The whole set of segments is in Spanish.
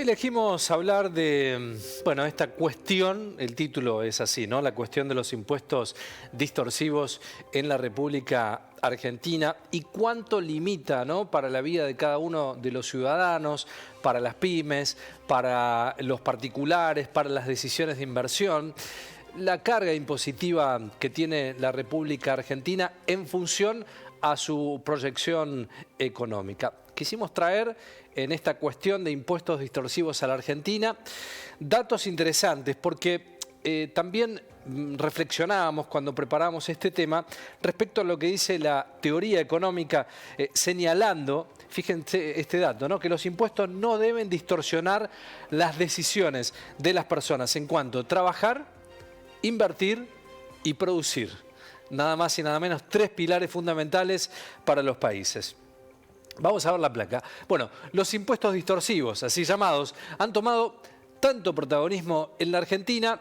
elegimos hablar de, bueno, esta cuestión, el título es así, ¿no? La cuestión de los impuestos distorsivos en la República Argentina y cuánto limita, ¿no?, para la vida de cada uno de los ciudadanos, para las pymes, para los particulares, para las decisiones de inversión, la carga impositiva que tiene la República Argentina en función a su proyección económica. Quisimos traer en esta cuestión de impuestos distorsivos a la Argentina datos interesantes porque también reflexionábamos cuando preparamos este tema respecto a lo que dice la teoría económica, señalando, fíjense este dato, ¿no?, que los impuestos no deben distorsionar las decisiones de las personas en cuanto a trabajar, invertir y producir. Nada más y nada menos, tres pilares fundamentales para los países. Vamos a ver la placa. Bueno, los impuestos distorsivos, así llamados, han tomado tanto protagonismo en la Argentina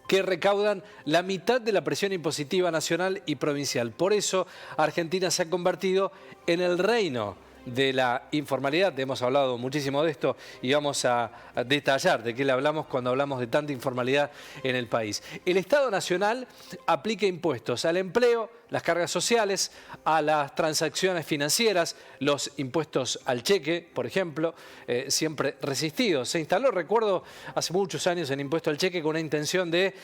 que recaudan la mitad de la presión impositiva nacional y provincial. Por eso, Argentina se ha convertido en el reino de la informalidad. Hemos hablado muchísimo de esto y vamos a detallar de qué le hablamos cuando hablamos de tanta informalidad en el país. El Estado Nacional aplica impuestos al empleo, las cargas sociales, a las transacciones financieras, los impuestos al cheque, por ejemplo, siempre resistidos. Se instaló, recuerdo, hace muchos años el impuesto al cheque con una intención de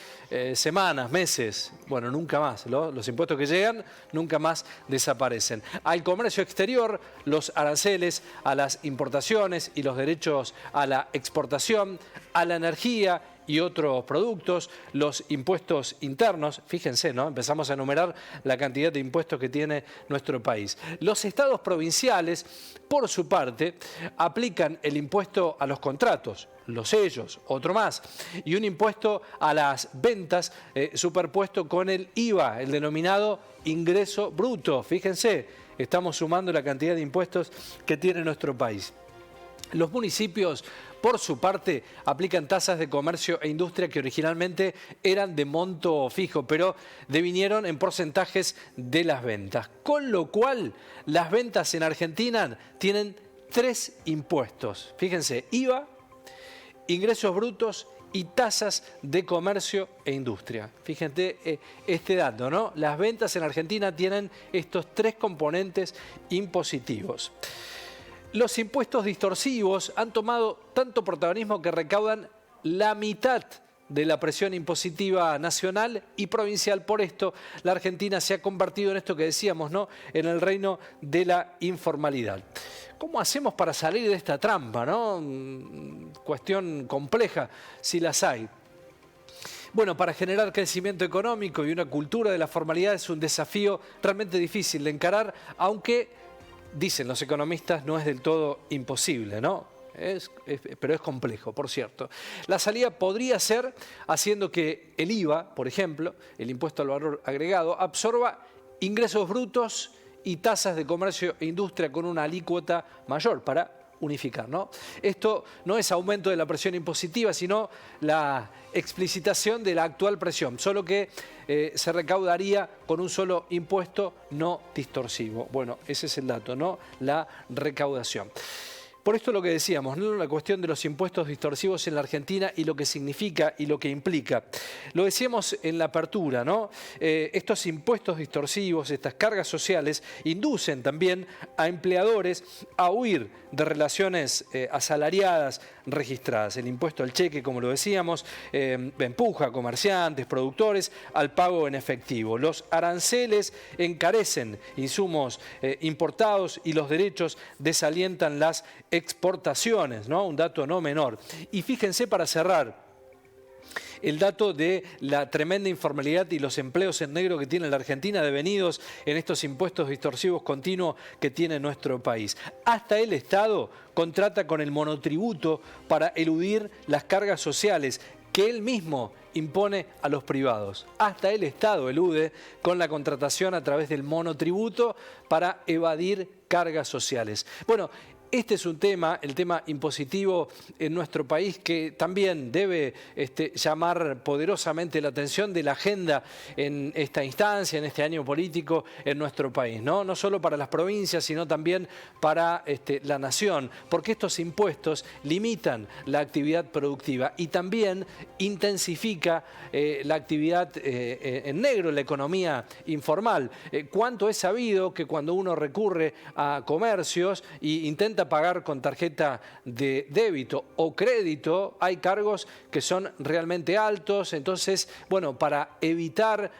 semanas, meses, bueno, nunca más. Los impuestos que llegan nunca más desaparecen. Al comercio exterior, los aranceles a las importaciones y los derechos a la exportación, a la energía y otros productos, los impuestos internos, fíjense, ¿no?, empezamos a enumerar la cantidad de impuestos que tiene nuestro país. Los estados provinciales, por su parte, aplican el impuesto a los contratos, los sellos, otro más, y un impuesto a las ventas superpuesto con el IVA, el denominado ingreso bruto. Fíjense, estamos sumando la cantidad de impuestos que tiene nuestro país. Los municipios, por su parte, aplican tasas de comercio e industria que originalmente eran de monto fijo, pero devinieron en porcentajes de las ventas. Con lo cual, las ventas en Argentina tienen tres impuestos. Fíjense, IVA, ingresos brutos y tasas de comercio e industria. Fíjense este dato, ¿no? Las ventas en Argentina tienen estos tres componentes impositivos. Los impuestos distorsivos han tomado tanto protagonismo que recaudan la mitad de la presión impositiva nacional y provincial. Por esto, la Argentina se ha convertido en esto que decíamos, ¿no?, en el reino de la informalidad. ¿Cómo hacemos para salir de esta trampa, ¿no? Cuestión compleja, si las hay. Bueno, para generar crecimiento económico y una cultura de la formalidad es un desafío realmente difícil de encarar, aunque dicen los economistas, no es del todo imposible, ¿no? Pero es complejo, por cierto. La salida podría ser haciendo que el IVA, por ejemplo, el impuesto al valor agregado, absorba ingresos brutos y tasas de comercio e industria con una alícuota mayor para unificar, ¿no? Esto no es aumento de la presión impositiva, sino la explicitación de la actual presión, solo que se recaudaría con un solo impuesto no distorsivo. Bueno, ese es el dato, ¿no?, la recaudación. Por esto lo que decíamos, ¿no?, la cuestión de los impuestos distorsivos en la Argentina y lo que significa y lo que implica. Lo decíamos en la apertura, ¿no? Estos impuestos distorsivos, estas cargas sociales, inducen también a empleadores a huir de relaciones asalariadas registradas. El impuesto al cheque, como lo decíamos, empuja a comerciantes, productores al pago en efectivo. Los aranceles encarecen insumos importados y los derechos desalientan las exportaciones, ¿no? Un dato no menor. Y fíjense, para cerrar, el dato de la tremenda informalidad y los empleos en negro que tiene la Argentina devenidos en estos impuestos distorsivos continuos que tiene nuestro país. Hasta el Estado contrata con el monotributo para eludir las cargas sociales que él mismo impone a los privados. Hasta el Estado elude con la contratación a través del monotributo para evadir cargas sociales. Bueno, este es un tema, el tema impositivo en nuestro país, que también debe llamar poderosamente la atención de la agenda en esta instancia, en este año político en nuestro país, ¿no? No solo para las provincias, sino también para la nación, porque estos impuestos limitan la actividad productiva y también intensifica la actividad en negro, la economía informal. ¿Cuánto es sabido que cuando uno recurre a comercios e intenta pagar con tarjeta de débito o crédito, hay cargos que son realmente altos? Entonces, bueno, para evitar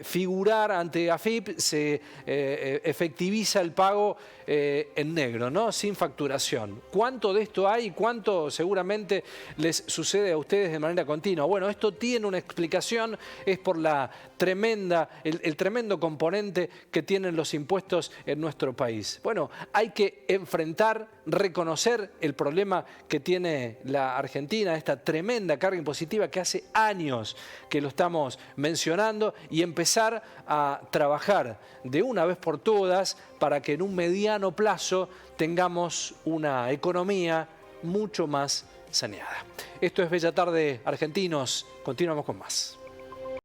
figurar ante AFIP se efectiviza el pago en negro, ¿no? Sin facturación. ¿Cuánto de esto hay? ¿Cuánto seguramente les sucede a ustedes de manera continua? Bueno, esto tiene una explicación, es por la el tremendo componente que tienen los impuestos en nuestro país. Bueno, hay que enfrentar, reconocer el problema que tiene la Argentina, esta tremenda carga impositiva que hace años que lo estamos mencionando, y empezar a trabajar de una vez por todas para que en un mediano plazo tengamos una economía mucho más saneada. Esto es Bella Tarde, argentinos. Continuamos con más.